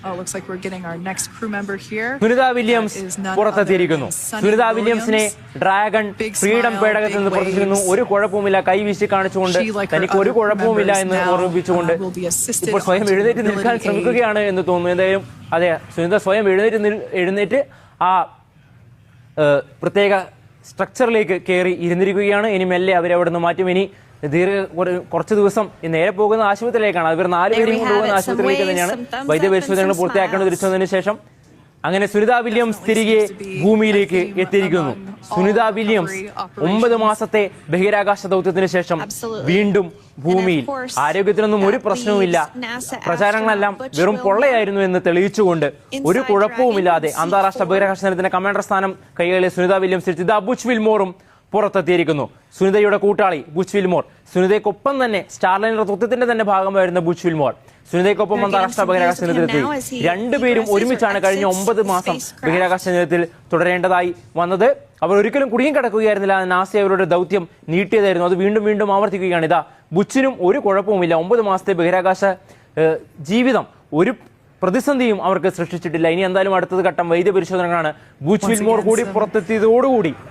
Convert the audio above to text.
Oh, looks like we're getting our next crew member here. Sunita Williams പുറത്തെത്തിയിരിക്കുന്നു. സുനിത വില്യംസിനെ Dragon Freedom പേടകത്തിൽ നിന്ന് പുറത്തിരിക്കുന്നു. ഒരു കുഴപ്പവുമില്ല, കൈവീശി കാണിച്ചുകൊണ്ട് തനിക്ക് ഒരു കുഴപ്പവുമില്ല എന്ന് ഓർമ്മിപ്പിച്ചുകൊണ്ട് ഇപ്പോൾ സ്വയം എഴുന്നേറ്റ് നിൽക്കാൻ ശ്രമിക്കുകയാണ് എന്ന് തോന്നുന്നു. എന്തായാലും അതെ, സുനിത സ്വയം എഴുന്നേറ്റ് ആ പ്രത്യേക സ്ട്രക്ചറിലേക്ക് കയറി ഇരുന്നിരിക്കുകയാണ്. ഇനി മെല്ലെ അവരെ അവിടെ നിന്ന് മാറ്റും. ഇനി കുറച്ച് ദിവസം നേരെ പോകുന്ന ആശുപത്രിയിലേക്കാണ്. അവർ 4 പേരും കൊണ്ടുപോകുന്ന ആശുപത്രിയിലേക്ക് തന്നെയാണ്. വൈദ്യപരിശോധനകൾ പൂർത്തിയാക്കേണ്ട തിരിച്ചതിന് ശേഷം അങ്ങനെ സുനിത വില്യംസ് തിരികെ ഭൂമിയിലേക്ക് എത്തിയിരിക്കുന്നു. സുനിത വില്യംസ് 9 മാസത്തെ ബഹിരാകാശ ദൗത്യത്തിന് ശേഷം വീണ്ടും ഭൂമിയിൽ. ആരോഗ്യത്തിനൊന്നും ഒരു പ്രശ്നവുമില്ല, പ്രചാരണങ്ങളെല്ലാം വെറും പൊള്ളയായിരുന്നു എന്ന് തെളിയിച്ചുകൊണ്ട് ഒരു കുഴപ്പവുമില്ലാതെ അന്താരാഷ്ട്ര ബഹിരാകാശ നിലയത്തിന്റെ കമാൻഡർ സ്ഥാനം കൈകളിലെ സുനിത വില്യംസ് ഇതാ ബുച്ച് വിൽമോറും പുറത്തെത്തിയിരിക്കുന്നു. സുനിതയുടെ കൂട്ടാളി ബുച്ച് വിൽമോർ, സുനിതയ്ക്കൊപ്പം തന്നെ സ്റ്റാർലൈനർ തത്വത്തിന്റെ തന്നെ ഭാഗമായിരുന്ന ബുച്ച് വിൽമോർ സുനിതയ്ക്കൊപ്പം അന്താരാഷ്ട്ര ബഹിരാകാശ നിലയത്തിലെത്തി. രണ്ടുപേരും ഒരുമിച്ചാണ് കഴിഞ്ഞ 9 മാസം ബഹിരാകാശ നിലയത്തിൽ തുടരേണ്ടതായി വന്നത്. അവർ ഒരിക്കലും കുടുങ്ങി കിടക്കുകയായിരുന്നില്ല. നാസ അവരുടെ ദൗത്യം നീട്ടിയതായിരുന്നു. അത് വീണ്ടും വീണ്ടും ആവർത്തിക്കുകയാണ്. ഇതാ ബുച്ചിനും ഒരു കുഴപ്പവുമില്ല. 9 മാസത്തെ ബഹിരാകാശ ജീവിതം ഒരു പ്രതിസന്ധിയും അവർക്ക് സൃഷ്ടിച്ചിട്ടില്ല. ഇനി എന്തായാലും അടുത്തത് ഘട്ടം വൈദ്യപരിശോധനകളാണ്. ബുച്ച് വിൽമോർ കൂടി പുറത്തെത്തിയതോടുകൂടി